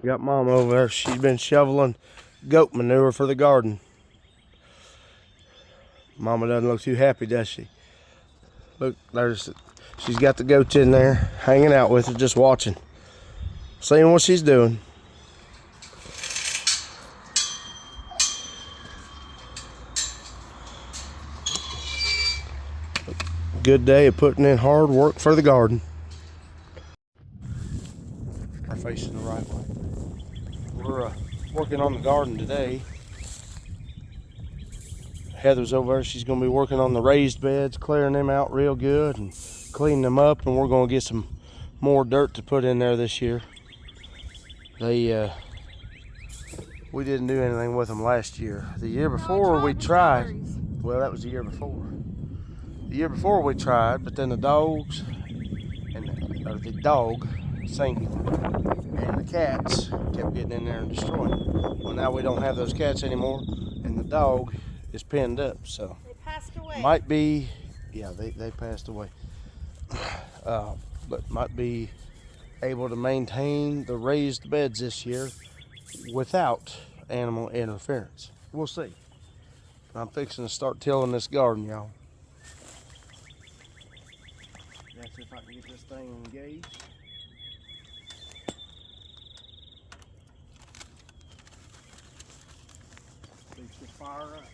We got Mom over there. She's been shoveling goat manure for the garden. Mama doesn't look too happy, does she? Look, she's got the goats in there, hanging out with her, just watching, seeing what she's doing. Good day of putting in hard work for the garden. We're facing the right way. We're working on the garden today. Heather's over there. She's going to be working on the raised beds, clearing them out real good and cleaning them up, and we're going to get some more dirt to put in there this year. We didn't do anything with them last year. The year before we tried. Well, that was the year before. The year before we tried, but then the dogs or the dog, Sankey, and the cats kept getting in there and destroying it. Well, now we don't have those cats anymore, and the dog is pinned up, so they passed away. Might be, yeah, they passed away, but might be able to maintain the raised beds this year without animal interference. We'll see. I'm fixing to start tilling this garden, y'all. That's if I can get this thing engaged. Fix this fire up.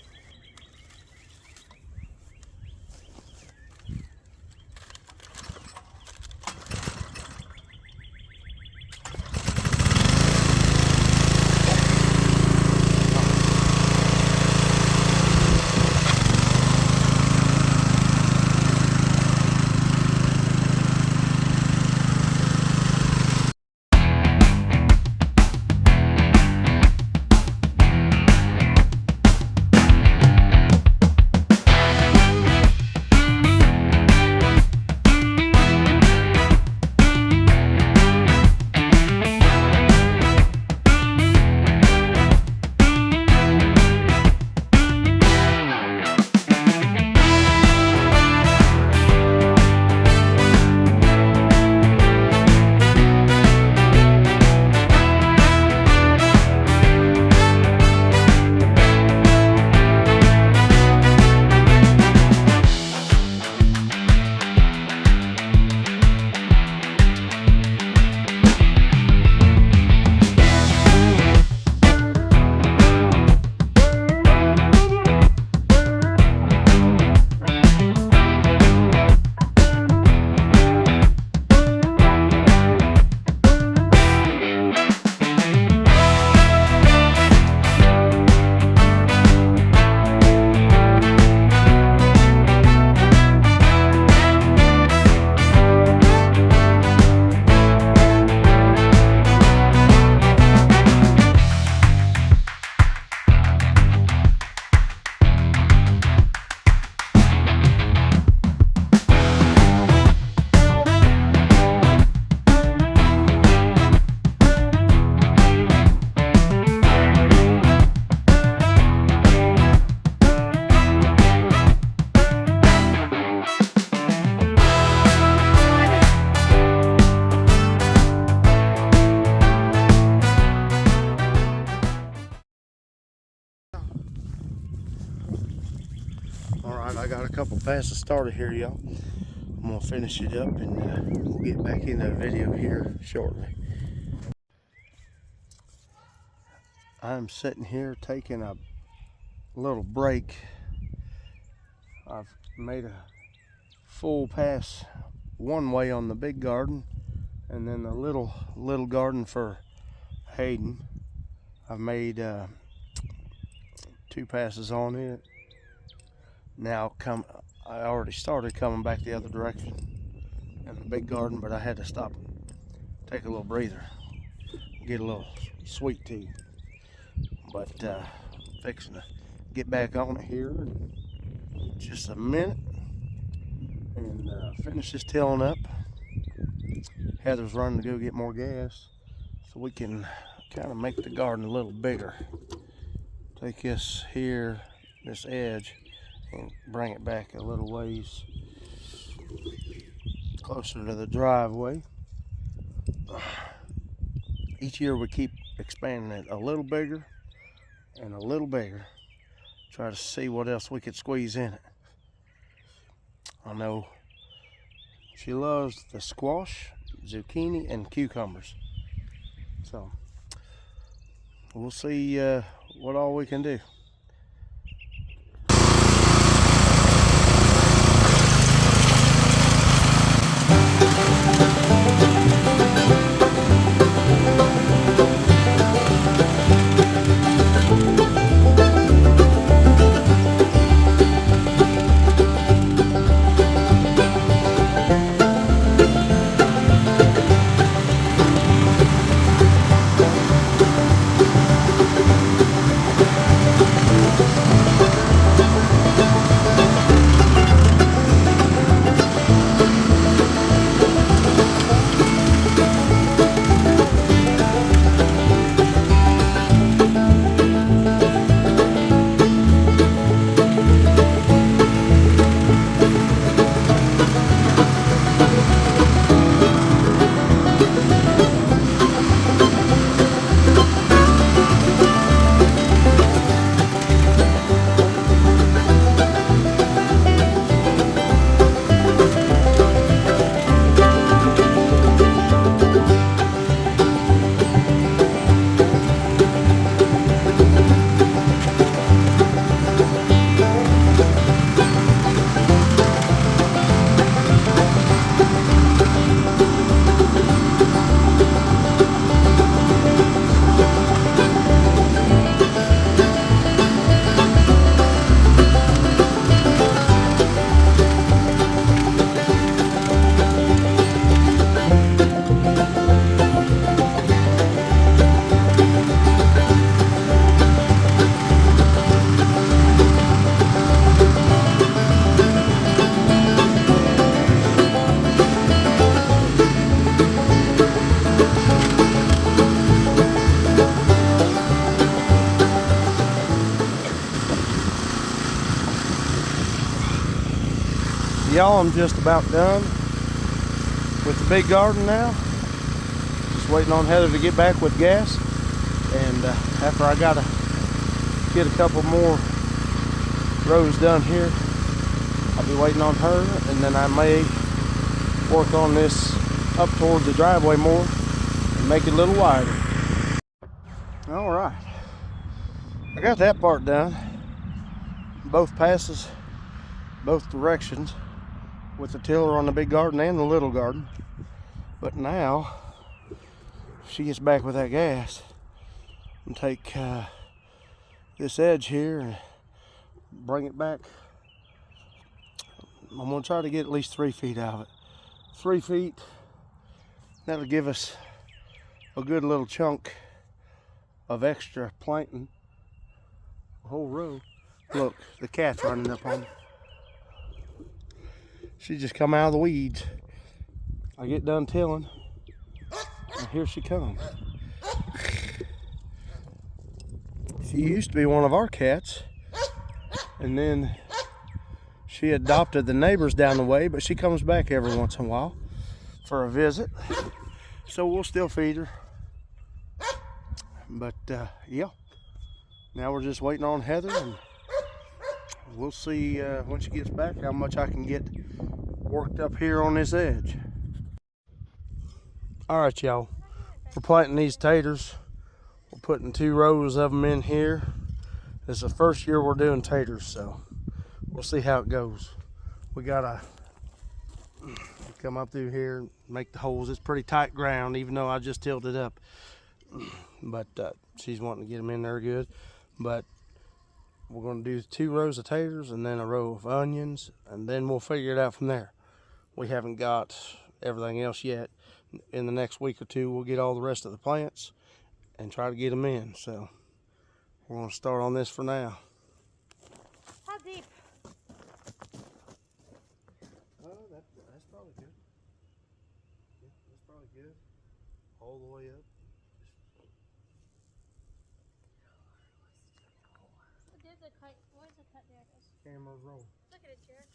Alright, I got a couple passes started here, y'all. I'm going to finish it up and we'll get back into the video here shortly. I'm sitting here taking a little break. I've made a full pass one way on the big garden, and then the little garden for Hayden, I've made 2 passes on it. Now I already started coming back the other direction in the big garden, but I had to stop, take a little breather, get a little sweet tea. But fixing to get back on it here in just a minute and finish this tilling up. Heather's running to go get more gas so we can kind of make the garden a little bigger. Take this here, this edge, and bring it back a little ways closer to the driveway. each year we keep expanding it a little bigger and a little bigger. Try to see what else we could squeeze in it. I know she loves the squash, zucchini, and cucumbers. So we'll see what all we can do. Y'all, I'm just about done with the big garden now. Just waiting on Heather to get back with gas. And after I gotta get a couple more rows done here, I'll be waiting on her, and then I may work on this up towards the driveway more and make it a little wider. All right, I got that part done. Both passes, both directions, with the tiller on the big garden and the little garden. But now, if she gets back with that gas, and take this edge here and bring it back. I'm gonna try to get at least 3 feet out of it. 3 feet, that'll give us a good little chunk of extra planting. A whole row. Look, the cat's running up on me. She just come out of the weeds. I get done tilling, and here she comes. She used to be one of our cats, and then she adopted the neighbors down the way, but she comes back every once in a while for a visit, so we'll still feed her. But yeah, now we're just waiting on Heather, and we'll see when she gets back how much I can get worked up here on this edge. All right, y'all, we're planting these taters. We're putting 2 rows of them in here. This is the first year we're doing taters, so we'll see how it goes. We gotta come up through here and make the holes. It's pretty tight ground, even though I just tilled it up. But she's wanting to get them in there good. But we're gonna do 2 rows of taters and then a row of onions, and then we'll figure it out from there. We haven't got everything else yet. In the next week or 2, we'll get all the rest of the plants and try to get them in. So we're gonna start on this for now. How deep? That's probably good. Yeah, that's probably good. All the way up. There's a cut. Where's the cut? There it is. Camera roll. Look at it, Jared.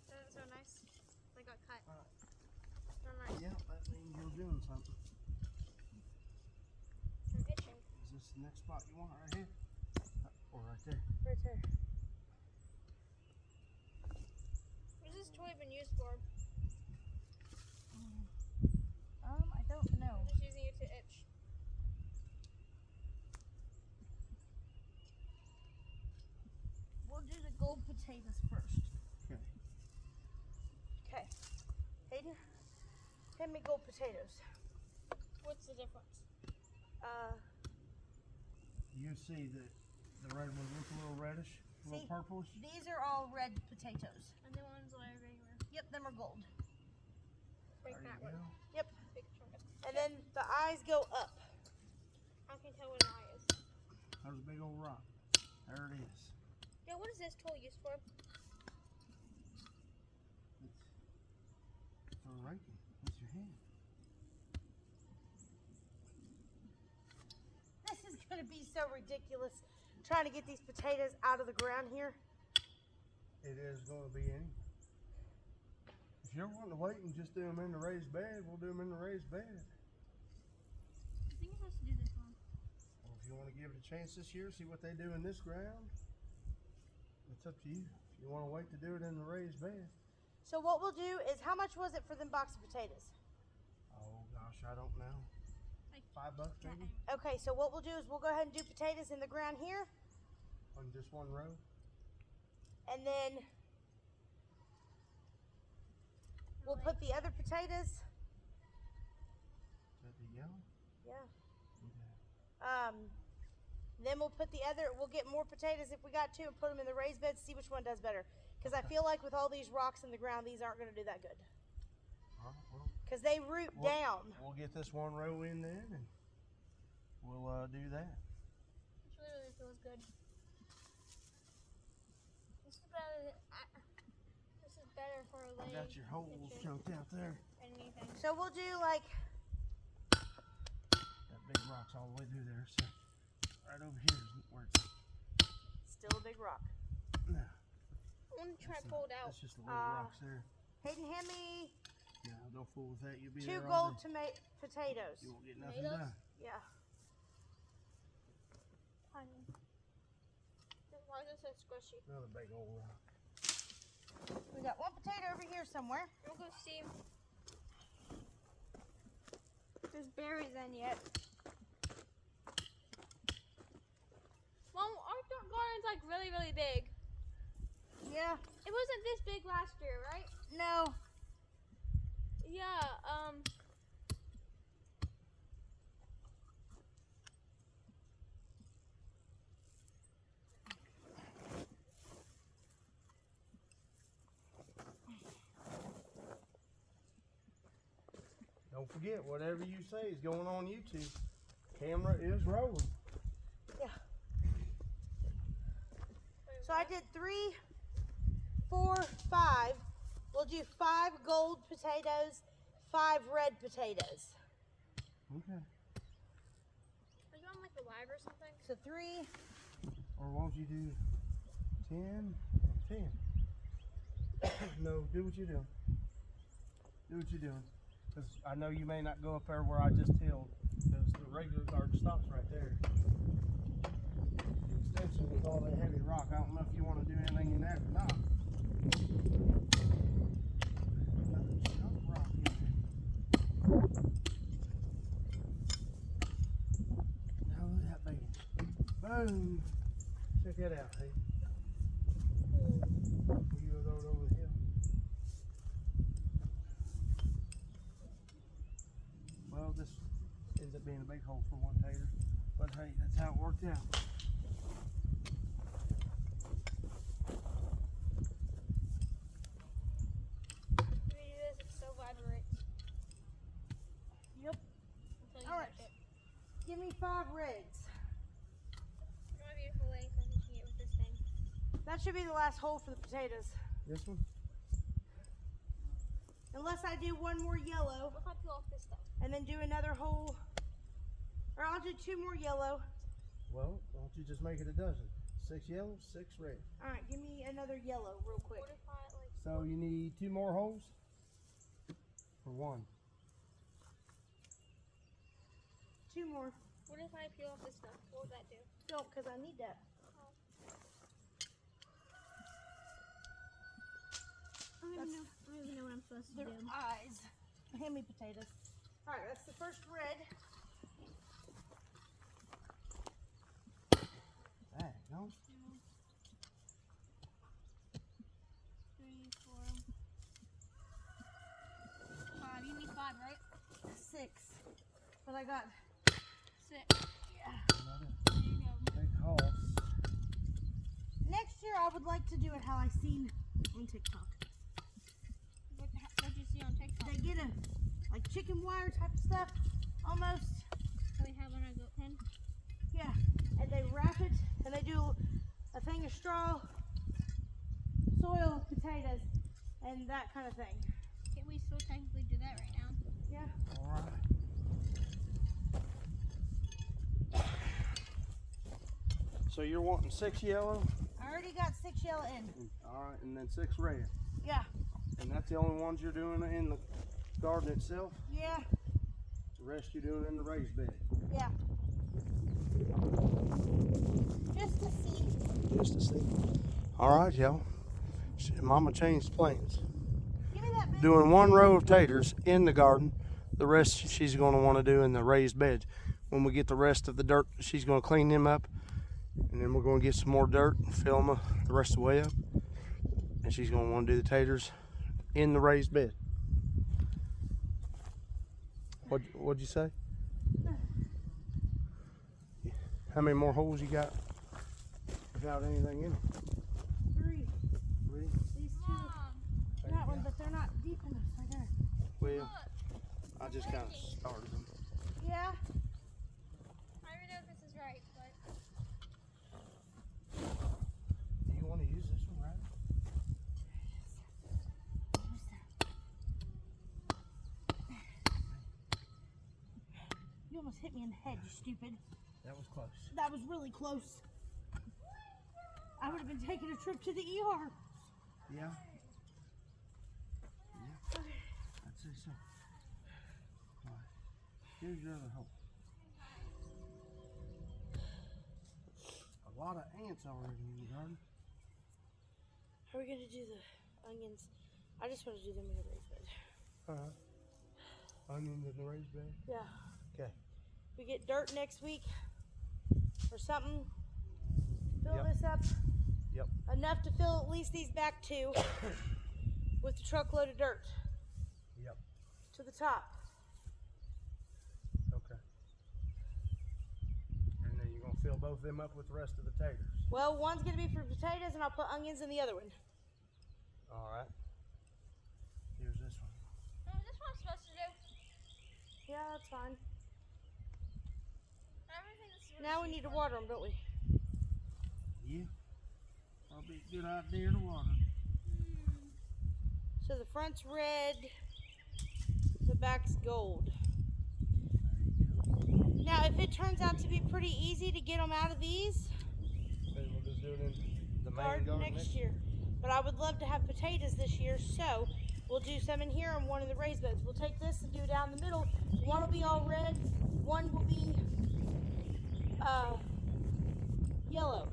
That's so nice. They got cut. From right. Yeah, that means you're doing something. next spot you want, right here? Or right there? Right there. What's this toy been used for? I don't know. I'm just using it to itch. We'll do the gold potatoes first. Okay. Okay. Hayden, hand me gold potatoes. What's the difference? You see the red ones look a little reddish, a little See? purplish. These are all red potatoes. And the ones that are regular. Yep, them are gold. Like There that you one. go. Yep. Big chunk. And then the eyes go up. I can tell what an eye is. There's a big old rock. There it is. Yeah, what is this tool used for? It's for raking. With your hand. This is gonna be so ridiculous. Trying to get these potatoes out of the ground here. It is going to be any. If you're wanting to wait and just do them in the raised bed, we'll do them in the raised bed. I think it has to do this one. Or if you want to give it a chance this year, see what they do in this ground, it's up to you. If you want to wait to do it in the raised bed. So what we'll do is, how much was it for them box of potatoes? Oh gosh, I don't know. Like $5 maybe? Okay, so what we'll do is we'll go ahead and do potatoes in the ground here, On just one row? and then we'll put the other potatoes. Is that the yellow? Yeah. Okay. Then we'll put we'll get more potatoes if we got to, and put them in the raised beds, see which one does better. Because I feel like with all these rocks in the ground, these aren't going to do that good. All right, well, Because they root down. we'll get this one row in then, and we'll do that. This really feels good. This is better. This is better for a I leg. got your holes itching, choked out there. Anything. So we'll do like, That big rock's all the way through there, so right over here is where it's still a big rock. no. I'm gonna try to pull it out. That's just the little rocks there. Hayden, hand me Yeah, don't fool with that. You'll be 2 there all gold day. potatoes. You won't get nothing Tomatoes? done. Yeah. Honey. Why is it so squishy? Another big old rock. We got one potato over here somewhere. We'll go see. There's berries in yet. Mom, our garden's like really, really big. Yeah. It wasn't this big last year, right? No. Yeah, Don't forget, whatever you say is going on YouTube. Camera is rolling. Yeah. So I did 3, 4, 5. We'll do 5 gold potatoes, 5 red potatoes. Okay. are you on like the live or something? So 3. Or won't you do 10 and 10? No, do what you're doing. Do what you're doing. Because I know you may not go up there where I just tilled. Because the regular garden stops right there. The extension with all that heavy rock, I don't know if you want to do anything in that or not. Another chunk of rock in there. Now look at that baby. Boom! Check that out, hey. You go over the hill. Well, this ends up being a big hole for one tater, but hey, that's how it worked out. If you do this, it so vibrates. Yep. Until you All right. touch it. Give me 5 reds. My beautiful legs, I think you get with this thing. That should be the last hole for the potatoes. This one? Unless I do one more yellow What if I peel off this stuff? and then do another hole. Or I'll do 2 more yellow. Well, why don't you just make it a dozen? 6 yellow, 6 red. All right, give me another yellow real quick. What if I like? So you need 2 more holes? For 1. 2 more. What if I peel off this stuff? What would that do? Don't, because I need that. I don't even know what I'm supposed to Their do. eyes. Hand me potatoes. All right, that's the first red. That, no? 3, 4, 5. You need 5, right? 6. But I got 6. yeah. There you go. Big horse. Next year I would like to do it how I seen on TikTok. What'd you see on TikTok? They get a like chicken wire type of stuff, almost. That we have on our goat pen? Yeah. And they wrap it and they do a thing of straw, soil, potatoes, and that kind of thing. Can't we still technically do that right now? Yeah. All right. So you're wanting 6 yellow? I already got 6 yellow in. All right, and then 6 red. Yeah. And that's the only ones you're doing in the garden itself? Yeah. The rest you're doing in the raised bed? Yeah. Just to see. Just to see. All right, y'all. Mama changed plans. Give me that big. Doing 1 row of taters in the garden. The rest she's going to want to do in the raised beds. When we get the rest of the dirt, she's going to clean them up. And then we're going to get some more dirt and fill them the rest of the way up. And she's going to want to do the taters in the raised bed. What'd you say? How many more holes you got without anything in them? 3. 3? These 2. Mom, That one, but they're not deep enough. So I gotta. Well, I just kind of started them. Yeah. I don't know if this is right, but Do you want to use this one, right? You almost hit me in the head, you stupid. That was close. That was really close. I would have been taking a trip to the ER. Yeah. I'd say so. All right. Here's your other hole. A lot of ants already in the garden. How are we gonna do the onions? I just want to do them in a raised bed. Onions in the raised bed? Yeah. Okay. We get dirt next week or something. Fill Yep. this up. Yep. Enough to fill at least these back 2 with the truckload of dirt Yep. to the top. Okay. And then you're going to fill both of them up with the rest of the taters. Well, one's gonna be for potatoes, and I'll put onions in the other one. All right. Here's this one. is this what I'm supposed to do? Yeah, that's fine. I don't think this is what Now we need to water them, don't we? Yeah. Probably a good idea to water them. So the front's red, the back's gold. Now, if it turns out to be pretty easy to get them out of these, Then we'll just do it in the main garden garden next year. But I would love to have potatoes this year, so we'll do some in here and one in the raised beds. We'll take this and do down the middle. One will be all red, one will be yellow.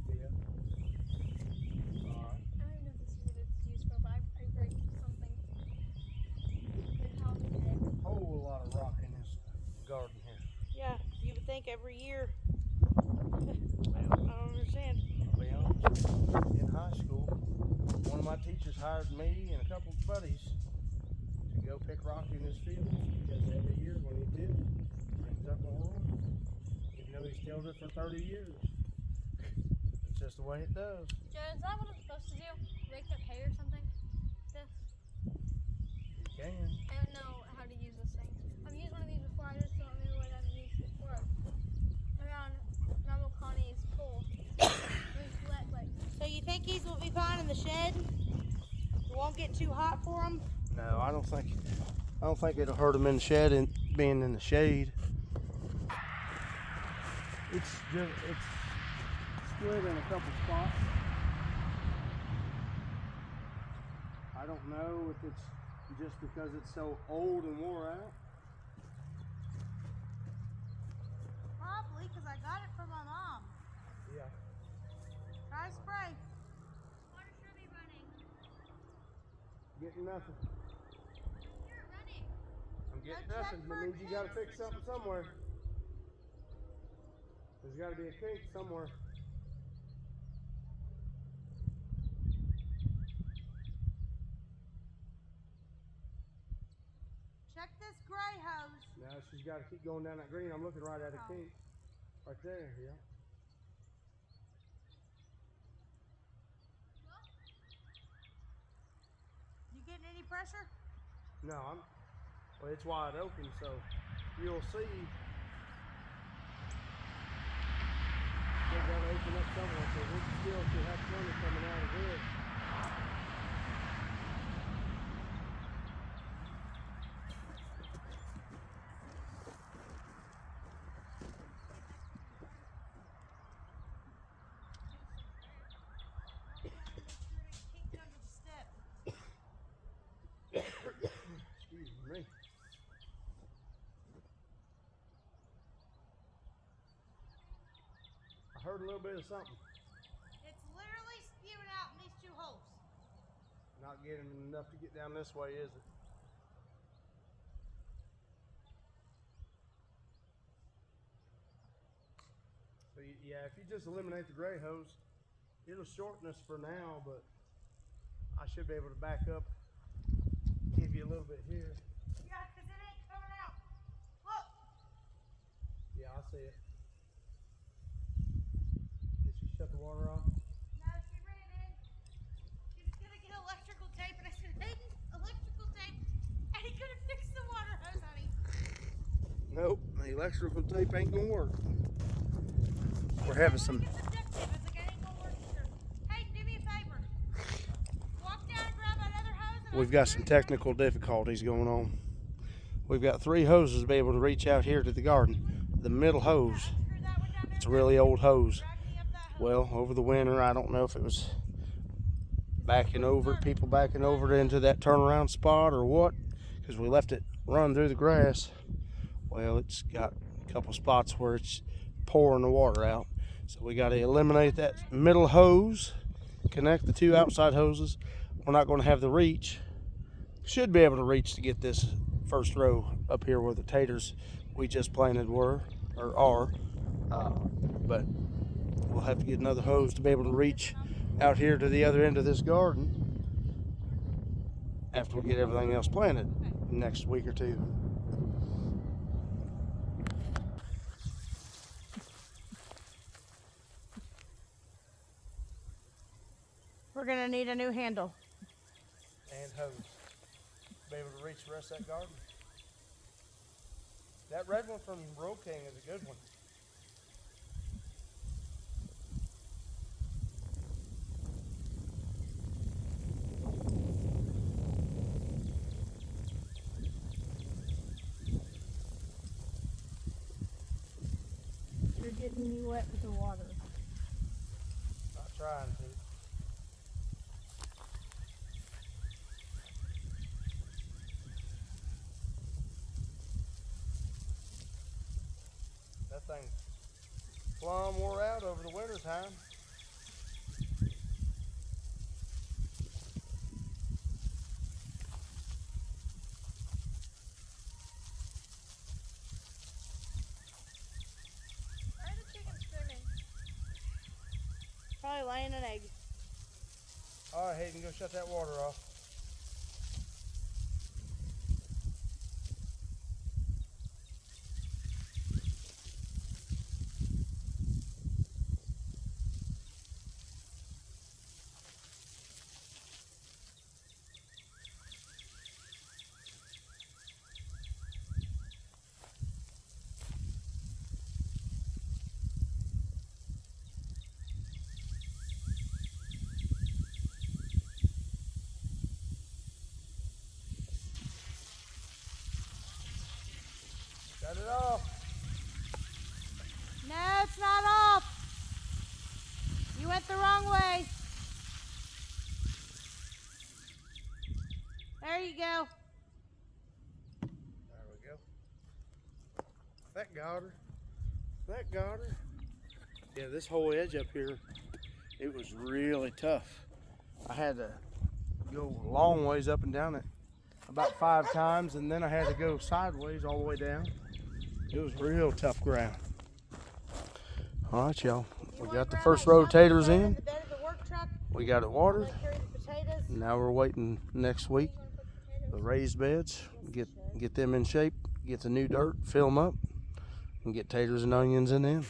Yeah. All right. I don't know if this is what it's used for, but I break something. Like how big? Whole lot of rock in this garden here. Yeah, you would think every year. I don't understand. Well, in high school, one of my teachers hired me and a couple of buddies to go pick rock in his field because every year when he did, it brings up a horn. Even though he's tilled it for 30 years. It's just the way it does. Joe, is that what I'm supposed to do? Rake up hay or something? This? You can. I don't know how to use this thing. I've used one of these before, I just don't remember what I've used it for. Around Mama Connie's pool. So you think these will be fine in the shed? It won't get too hot for them? No, I don't think it'll hurt them in the shed and being in the shade. It's split in a couple spots. I don't know if it's just because it's so old and wore out. buddy, because I got it from my mom. Yeah. Try spray. Water should be running. Getting nothing. You're running. I'm getting Go check nothing. for That means you gotta kinks. fix something somewhere. There's gotta be a kink somewhere. Check this gray hose. Now she's gotta keep going down that green. I'm looking right at a kink. Right there, yeah. You getting any pressure? No, well, it's wide open, so you'll see. Still gotta open up somewhere, so we still should have plenty coming out of this. Kinked under the step. Excuse me. I heard a little bit of something. It's literally spewing out in these two holes. Not getting enough to get down this way, is it? So yeah, if you just eliminate the gray hose, it'll shorten us for now, but I should be able to back up, give you a little bit here. Yeah, because it ain't coming out. Look. Yeah, I see it. Did she shut the water off? No, she ran in. She was going to get electrical tape, and I said, Hayden, electrical tape. And he could have fixed the water hose, honey. Nope, the electrical tape ain't gonna work. We're having some. Get the duct tape. I was like, I ain't going to work either. Hayden, do me a favor. Walk down and grab that other hose. And We've got some technical difficulties going on. We've got 3 hoses to be able to reach out here to the garden. The middle hose, unscrew that one down there. it's a really old hose. Drag me up that hose. Well, over the winter, I don't know if it was backing over, people backing over into that turnaround spot or what, because we left it run through the grass. Well, it's got a couple spots where it's pouring the water out. So we got to eliminate that middle hose, connect the 2 outside hoses. We're not going to have the reach. Should be able to reach to get this first row up here where the taters we just planted were or are. But we'll have to get another hose to be able to reach out here to the other end of this garden after we get everything else planted next week or 2. We're going to need a new handle. And hose to be able to reach the rest of that garden. That red one from Roll King is a good one. You're getting me wet with the water. Not trying to. That thing plumb wore out over the winter time. Why are the chickens screaming? Probably laying an egg. All right, Hayden, go shut that water off. Shut it off. No, it's not off. You went the wrong way. There you go. There we go. That got her. That got her. Yeah, this whole edge up here, it was really tough. I had to go a long ways up and down it, about 5 times, and then I had to go sideways all the way down. It was real tough ground. All right, y'all. We got the first row of taters in. The bed of the work truck. We got it watered. I'll carry the potatoes. Now we're waiting next week. The raised beds, get them in shape, get the new dirt, fill them up, and get taters and onions in them.